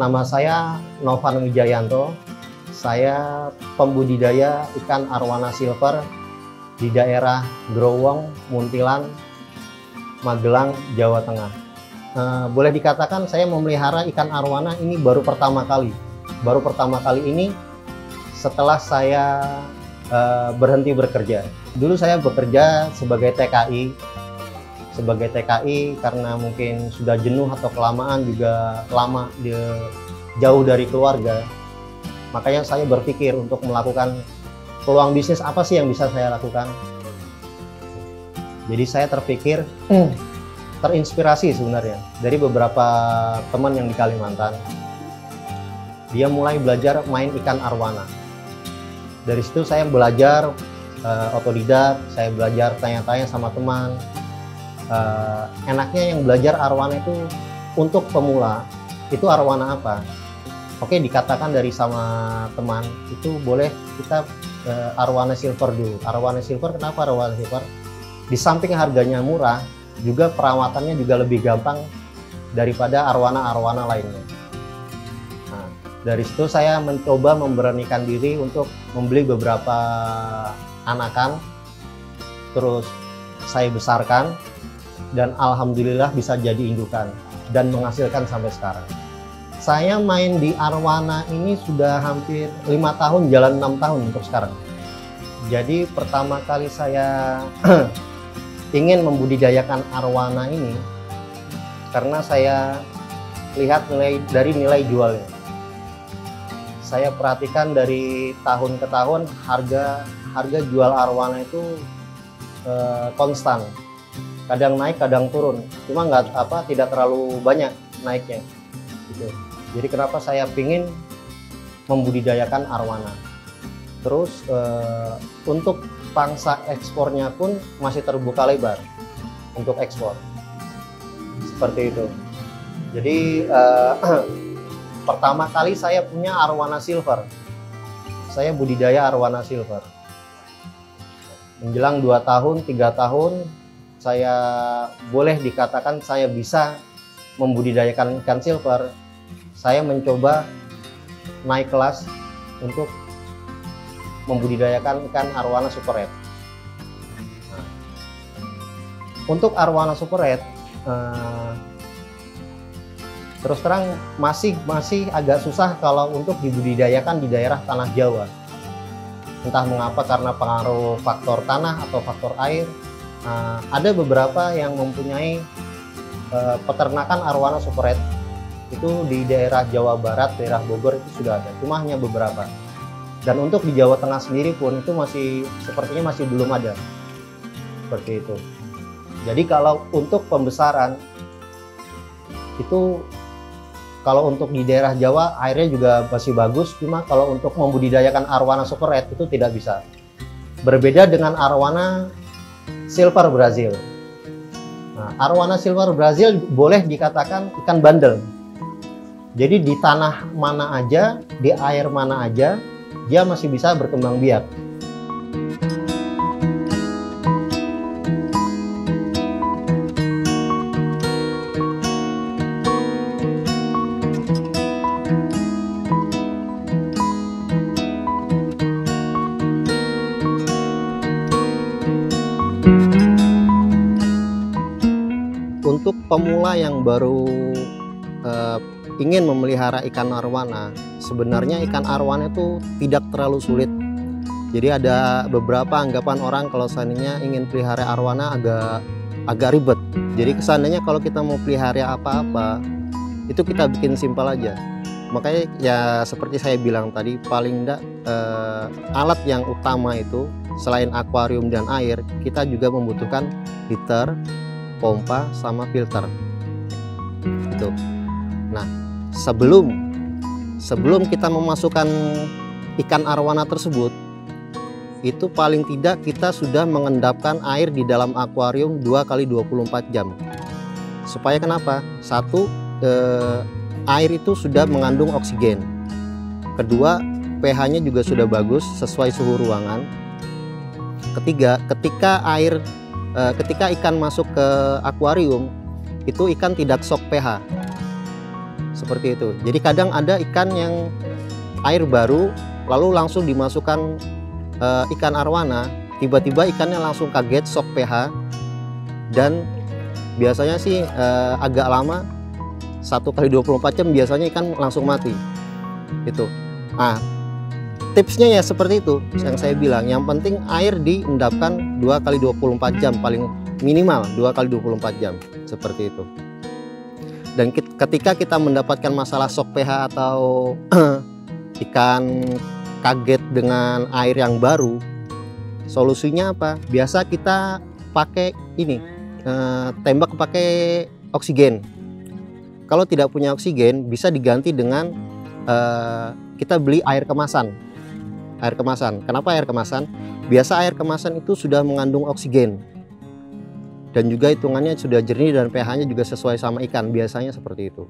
nama saya Novan Wijayanto. Saya pembudidaya ikan arwana silver di daerah Growong, Muntilan, Magelang, Jawa Tengah. Boleh dikatakan saya memelihara ikan arwana ini baru pertama kali. Baru pertama kali ini setelah saya berhenti bekerja. Dulu saya bekerja sebagai TKI. Sebagai TKI karena mungkin sudah jenuh atau kelamaan juga lama jauh dari keluarga. Makanya saya berpikir untuk melakukan peluang bisnis apa sih yang bisa saya lakukan. Jadi saya terpikir, terinspirasi sebenarnya dari beberapa teman yang di Kalimantan. Dia mulai belajar main ikan arwana. Dari situ saya belajar otodidak, saya belajar tanya-tanya sama teman. Enaknya yang belajar arwana itu untuk pemula itu arwana apa? Oke, dikatakan dari sama teman itu boleh kita arwana silver dulu. Arwana silver, kenapa arwana silver? Di samping harganya murah, juga perawatannya juga lebih gampang daripada arwana-arwana lainnya. Nah, dari situ saya mencoba memberanikan diri untuk membeli beberapa anakan, terus saya besarkan. Dan alhamdulillah bisa jadi indukan dan menghasilkan sampai sekarang. Saya main di arwana ini sudah hampir 5 tahun, jalan 6 tahun untuk sekarang. Jadi pertama kali saya ingin membudidayakan arwana ini karena saya lihat dari nilai jualnya. Saya perhatikan dari tahun ke tahun harga jual arwana itu konstan. Kadang naik, kadang turun. Cuma tidak terlalu banyak naiknya. Gitu. Jadi kenapa saya pingin membudidayakan arwana. Terus untuk pangsa ekspornya pun masih terbuka lebar untuk ekspor. Seperti itu. Jadi pertama kali saya punya arwana silver. Saya budidaya arwana silver. Menjelang 2 tahun, 3 tahun, saya boleh dikatakan saya bisa membudidayakan ikan silver. Saya mencoba naik kelas untuk membudidayakan ikan arwana super red. Nah, untuk arwana super red, terus terang masih agak susah kalau untuk dibudidayakan di daerah tanah Jawa. Entah mengapa, karena pengaruh faktor tanah atau faktor air. Ada beberapa yang mempunyai peternakan arwana super red itu di daerah Jawa Barat, daerah Bogor itu sudah ada, cuma hanya beberapa. Dan untuk di Jawa Tengah sendiri pun itu sepertinya masih belum ada, seperti itu. Jadi kalau untuk pembesaran itu, kalau untuk di daerah Jawa airnya juga masih bagus, cuma kalau untuk membudidayakan arwana super red itu tidak bisa. Berbeda dengan arwana silver Brazil. Nah, arwana silver Brazil boleh dikatakan ikan bandel. Jadi di tanah mana aja, di air mana aja, dia masih bisa berkembang biak. Untuk pemula yang baru ingin memelihara ikan arwana, sebenarnya ikan arwana itu tidak terlalu sulit. Jadi ada beberapa anggapan orang kalau seandainya ingin pelihara arwana agak ribet. Jadi kesannya kalau kita mau pelihara apa-apa itu kita bikin simpel aja. Makanya ya seperti saya bilang tadi, paling enggak alat yang utama itu selain akuarium dan air, kita juga membutuhkan heater, pompa, sama filter. Itu. Nah, sebelum kita memasukkan ikan arwana tersebut, itu paling tidak kita sudah mengendapkan air di dalam akuarium 2 kali 24 jam. Supaya kenapa? Satu, air itu sudah mengandung oksigen. Kedua, pH-nya juga sudah bagus sesuai suhu ruangan. Ketiga, ketika ikan masuk ke akuarium, itu ikan tidak shock pH. seperti itu. Jadi kadang ada ikan yang air baru lalu langsung dimasukkan ikan arwana, tiba-tiba ikannya langsung kaget, shock pH, dan biasanya sih agak lama, 1 kali 24 jam biasanya ikan langsung mati itu. Nah, tipsnya ya seperti itu yang saya bilang, yang penting air diendapkan 2 kali 24 jam, paling minimal 2 kali 24 jam seperti itu. Dan ketika kita mendapatkan masalah shock pH atau ikan kaget dengan air yang baru, solusinya apa? Biasa kita pakai ini, tembak pakai oksigen. Kalau tidak punya oksigen, bisa diganti dengan kita beli air kemasan. Air kemasan. Kenapa air kemasan? Biasa air kemasan itu sudah mengandung oksigen, dan juga hitungannya sudah jernih dan pH-nya juga sesuai sama ikan, biasanya seperti itu.